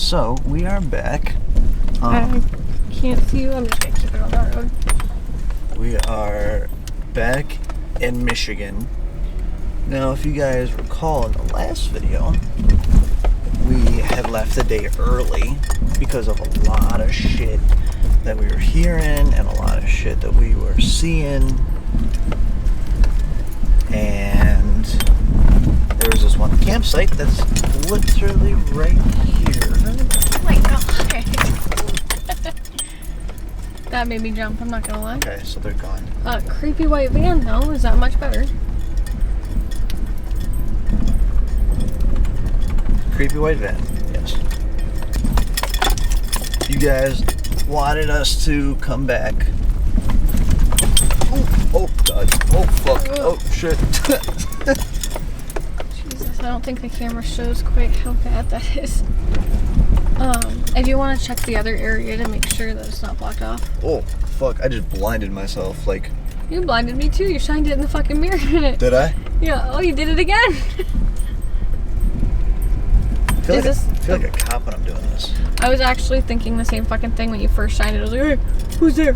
So we are back. I can't see you. I'm just gonna keep it on the road. We are back in Michigan. Now, if you guys recall in the last video, we had left the day early because of a lot of shit that we were hearing and a lot of shit that we were seeing. And there was this one campsite that's literally right here. Oh my god. That made me jump, I'm not gonna lie. Okay, so they're gone. Creepy white van though, is that much better? Creepy white van, yes. You guys wanted us to come back. Oh god, oh fuck, oh shit. Jesus, I don't think the camera shows quite how bad that is. I do want to check the other area to make sure that it's not blocked off. Oh fuck, I just blinded myself, like. You blinded me too, you shined it in the fucking mirror. Did I? Yeah, oh you did it again. I feel like a cop when I'm doing this. I was actually thinking the same fucking thing when you first shined it. I was like, hey, who's there?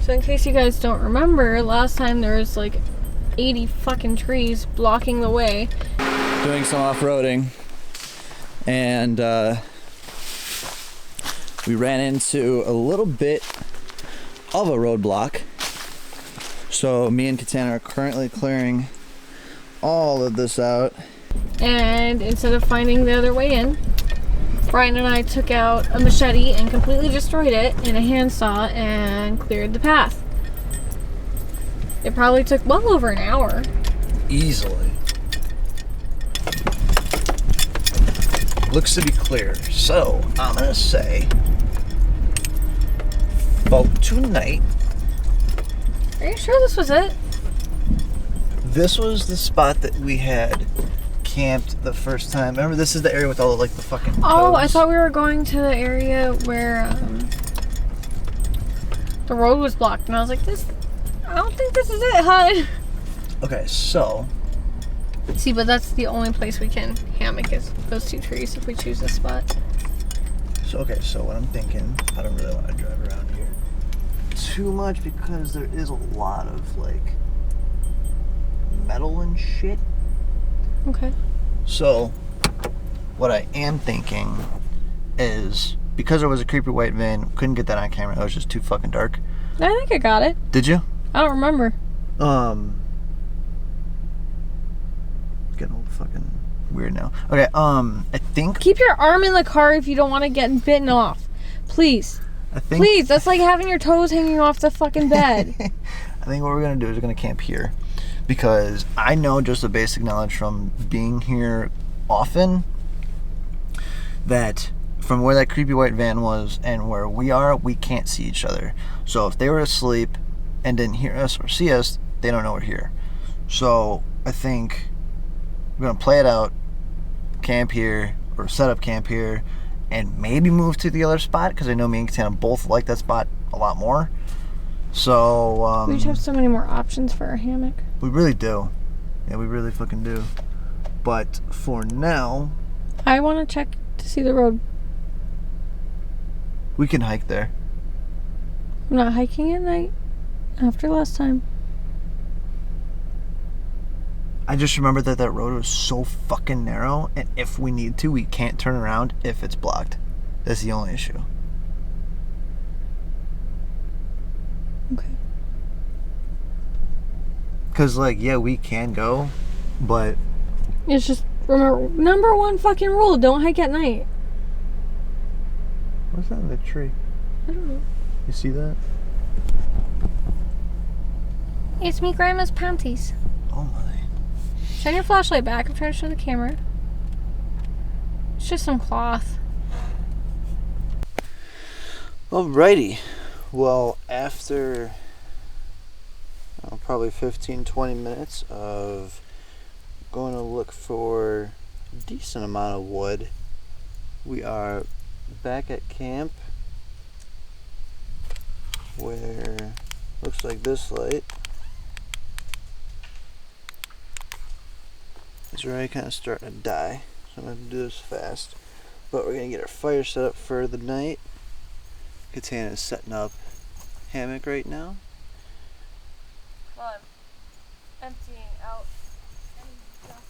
So in case you guys don't remember, last time there was like 80 fucking trees blocking the way. Doing some off-roading, and we ran into a little bit of a roadblock. So me and Katana are currently clearing all of this out. And instead of finding the other way in, Brian and I took out a machete and completely destroyed it in a handsaw and cleared the path. It probably took well over an hour. Easily. Looks to be clear. So, I'm gonna say about tonight. Are you sure this was it? This was the spot that we had camped the first time. Remember, this is the area with all like the fucking Oh, I coves? thought we were going to the area where the road was blocked, and I was like, I don't think this is it, hon. Okay, so See, but that's the only place we can hammock is those two trees if we choose this spot. so what I'm thinking, I don't really want to drive around here too much because there is a lot of like metal and shit. Okay. So what I am thinking is, because there was a creepy white van, couldn't get that on camera, it was just too fucking dark. I think I got it. Did you? I don't remember. Getting all fucking weird now. Okay, I think Keep your arm in the car if you don't want to get bitten off. Please. Please, that's like having your toes hanging off the fucking bed. I think what we're gonna do is we're gonna camp here, because I know just the basic knowledge from being here often that from where that creepy white van was and where we are, we can't see each other. So if they were asleep and didn't hear us or see us, they don't know we're here. So I think we're gonna play it out, camp here, or set up camp here, and maybe move to the other spot, because I know me and Katana both like that spot a lot more. So We just have so many more options for our hammock. we really do. Yeah, we really fucking do. But for now, I want to check to see the road. we can hike there. I'm not hiking at night after last time. I just remember that that road was so fucking narrow, and if we need to, we can't turn around if it's blocked. That's the only issue. Okay. Because, like, yeah, we can go, but It's just, remember, number one fucking rule, don't hike at night. what's that in the tree? I don't know. You see that? It's me, Grandma's panties. Oh my. Shine your flashlight back. I'm trying to show the camera. It's just some cloth. Alrighty. Well, after probably 15-20 minutes of going to look for a decent amount of wood, we are back at camp, where looks like this light. It's already kind of starting to die, so I'm going to do this fast. But we're going to get our fire set up for the night. Katana is setting up hammock right now. Well, I'm emptying out any stuff.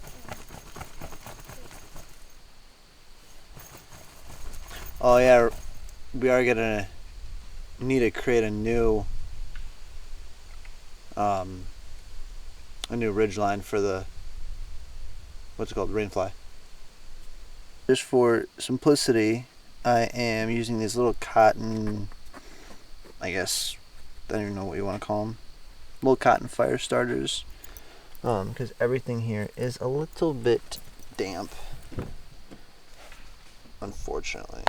Oh yeah, we are gonna need to create a new ridge line for the, what's it called, rainfly. Just for simplicity, I am using these little cotton, I guess, I don't even know what you want to call them, little cotton fire starters, because everything here is a little bit damp, unfortunately.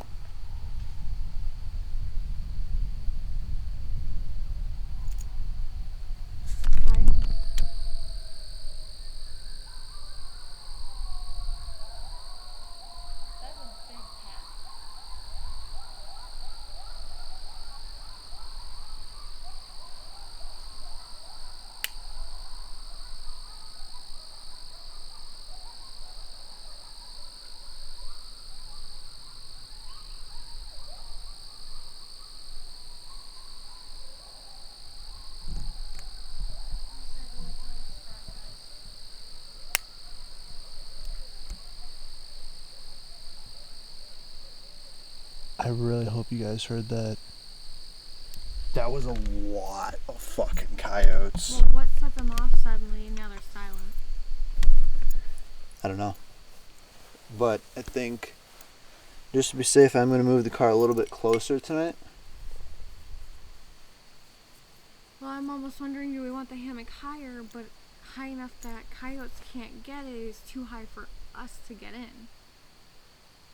I really hope you guys heard that. That was a lot of fucking coyotes. Well, what set them off suddenly and now they're silent? I don't know. But I think, just to be safe, I'm going to move the car a little bit closer tonight. Well, I'm almost wondering, do we want the hammock higher, but high enough that coyotes can't get it is too high for us to get in?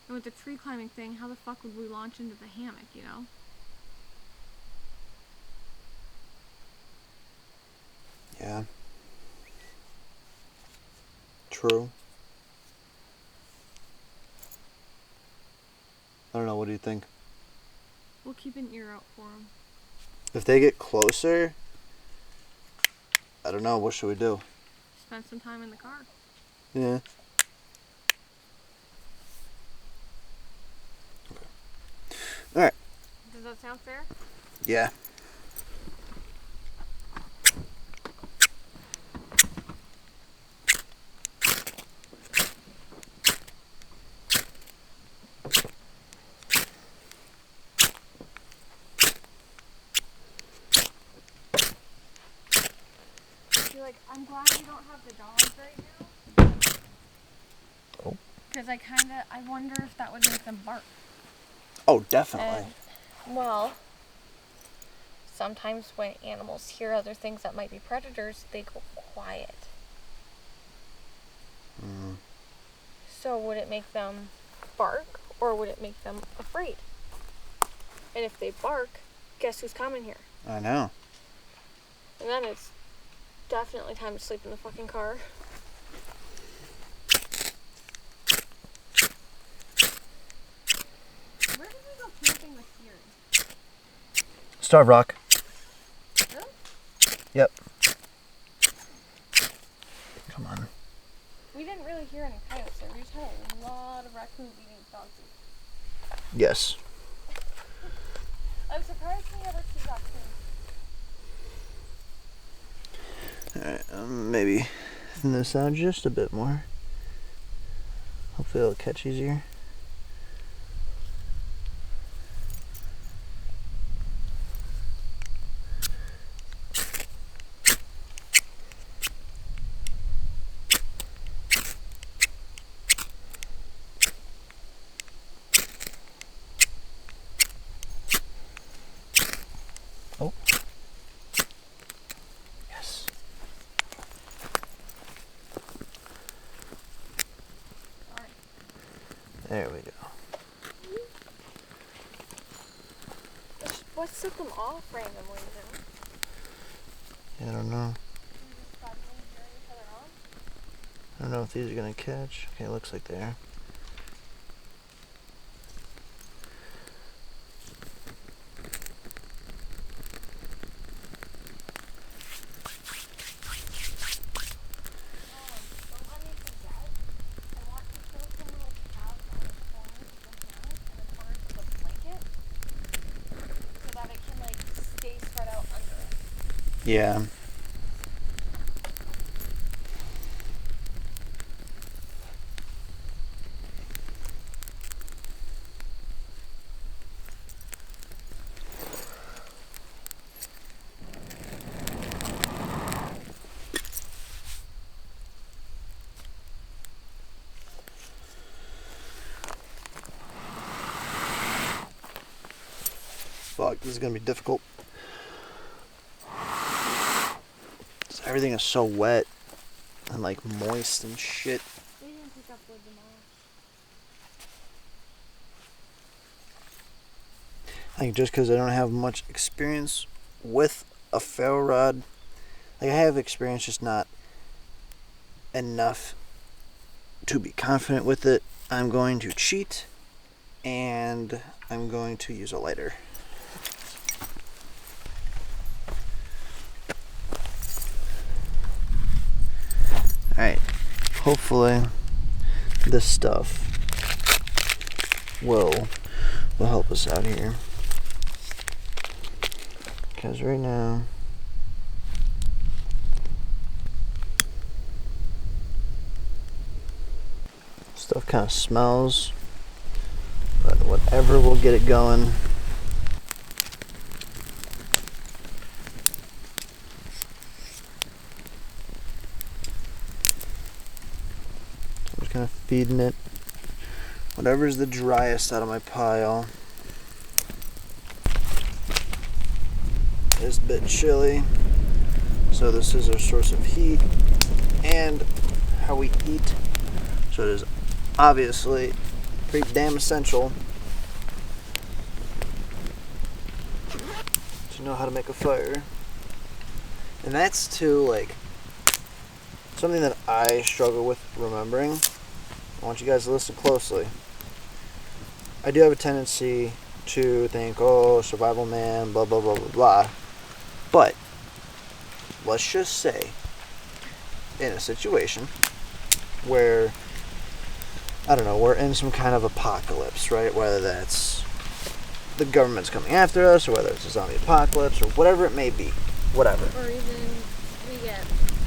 And with the tree climbing thing, how the fuck would we launch into the hammock, you know? Yeah. True. I don't know, what do you think? We'll keep an ear out for them. If they get closer, I don't know, what should we do? Spend some time in the car. Yeah. Alright. Does that sound fair? Yeah. I'm glad we don't have the dogs right now. Oh. Because I wonder if that would make them bark. Oh, definitely. Well, sometimes when animals hear other things that might be predators, they go quiet. Mm. So would it make them bark or would it make them afraid? And if they bark, guess who's coming here? I know. And then it's definitely time to sleep in the fucking car. Where did we go camping with Fury? Starve Rock. Really? Yep. Come on. We didn't really hear any coyotes there. We just had a lot of raccoons eating dog food. Yes. I'm surprised we never see raccoons. Alright, maybe thin this out just a bit more. Hopefully it'll catch easier. Oh. Yes. Alright. There we go. What set them off randomly, I don't know. We just suddenly hear each other on? I don't know if these are gonna catch. Okay, it looks like they are. Don't let me forget. Yeah. Fuck, this is gonna be difficult. Everything is so wet and like moist and shit. We didn't pick up wood tomorrow. I think just because I don't have much experience with a ferro rod, like I have experience, just not enough to be confident with it, I'm going to cheat and I'm going to use a lighter. Alright, hopefully this stuff will help us out here. Because right now, stuff kind of smells, but whatever will get it going. I'm just kind of feeding it whatever's the driest out of my pile. It's a bit chilly, so this is our source of heat and how we eat. So it is obviously pretty damn essential to know how to make a fire. And that's too, like, something that I struggle with remembering. I want you guys to listen closely. I do have a tendency to think, oh, survival man, blah, blah, blah, blah, blah. But let's just say in a situation where, I don't know, we're in some kind of apocalypse, right? Whether that's the government's coming after us, or whether it's a zombie apocalypse, or whatever it may be. Whatever. Or even we get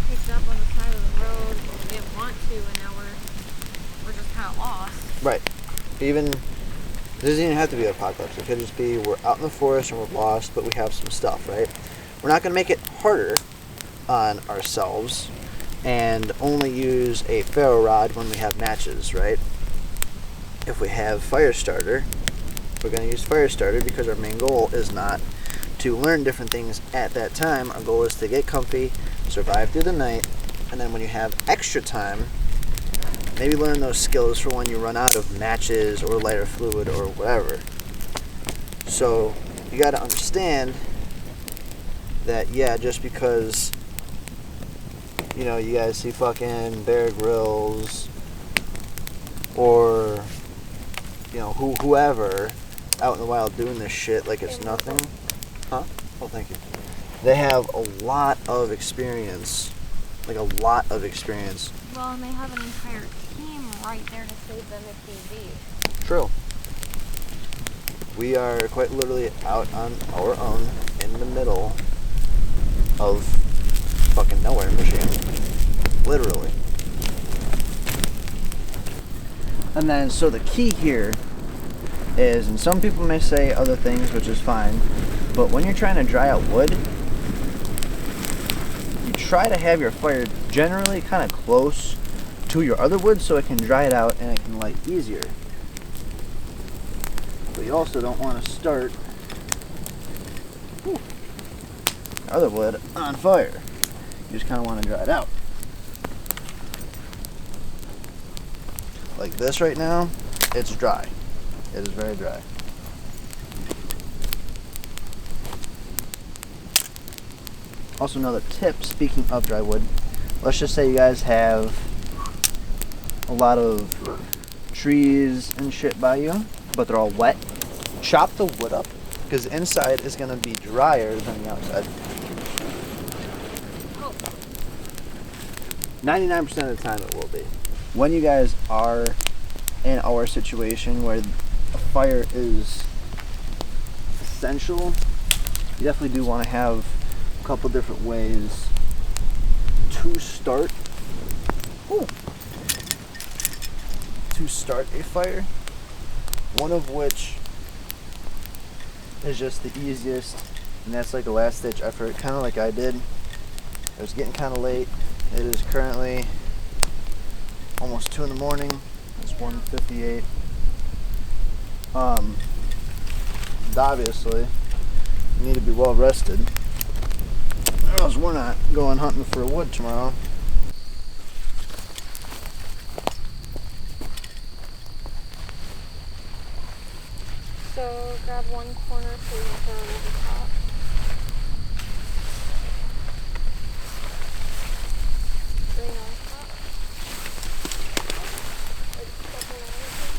picked up on the side of the road when we didn't want to, and now we're just kind of lost. Right. Even, it doesn't even have to be an apocalypse. It could just be we're out in the forest and we're lost, but we have some stuff, right? We're not going to make it harder on ourselves and only use a ferro rod when we have matches, right? If we have fire starter, we're going to use fire starter because our main goal is not to learn different things at that time. Our goal is to get comfy, survive through the night, and then when you have extra time, maybe learn those skills for when you run out of matches or lighter fluid or whatever. So you got to understand that, yeah, just because, you know, you guys see fucking Bear Grylls or, you know, whoever out in the wild doing this shit like it's nothing. Huh? Oh, thank you. They have a lot of experience. Like a lot of experience. Well, and they have an entire team right there to save them if need be. True. We are quite literally out on our own in the middle of fucking nowhere in Michigan. Literally. And then, so the key here is, and some people may say other things, which is fine, but when you're trying to dry out wood, you try to have your fire generally kind of close to your other wood so it can dry it out and it can light easier. But you also don't want to start other wood on fire. You just kind of want to dry it out. Like this right now, it's dry. It is very dry. Also, another tip, speaking of dry wood, let's just say you guys have a lot of trees and shit by you, but they're all wet. Chop the wood up, because the inside is going to be drier than the outside. 99% of the time it will be. When you guys are in our situation where a fire is essential, you definitely do want to have a couple different ways to start. Ooh. To start a fire. One of which is just the easiest, and that's like a last ditch effort, kind of like I did. It was getting kind of late. It is currently almost 2 in the morning. It's 1:58. And obviously, you need to be well rested, or else we're not going hunting for wood tomorrow. So grab one corner so you can throw it over top. Bring it on top. Like stepping on anything.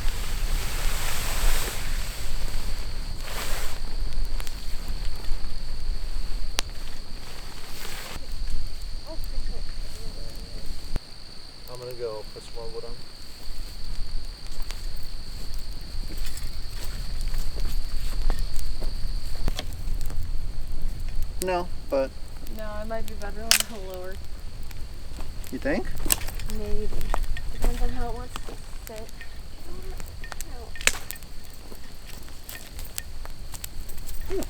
Oh, quick. I'm gonna go put some more wood on. No, but No, it might be better a little lower. you think? Maybe. Depends on how it wants to sit. No.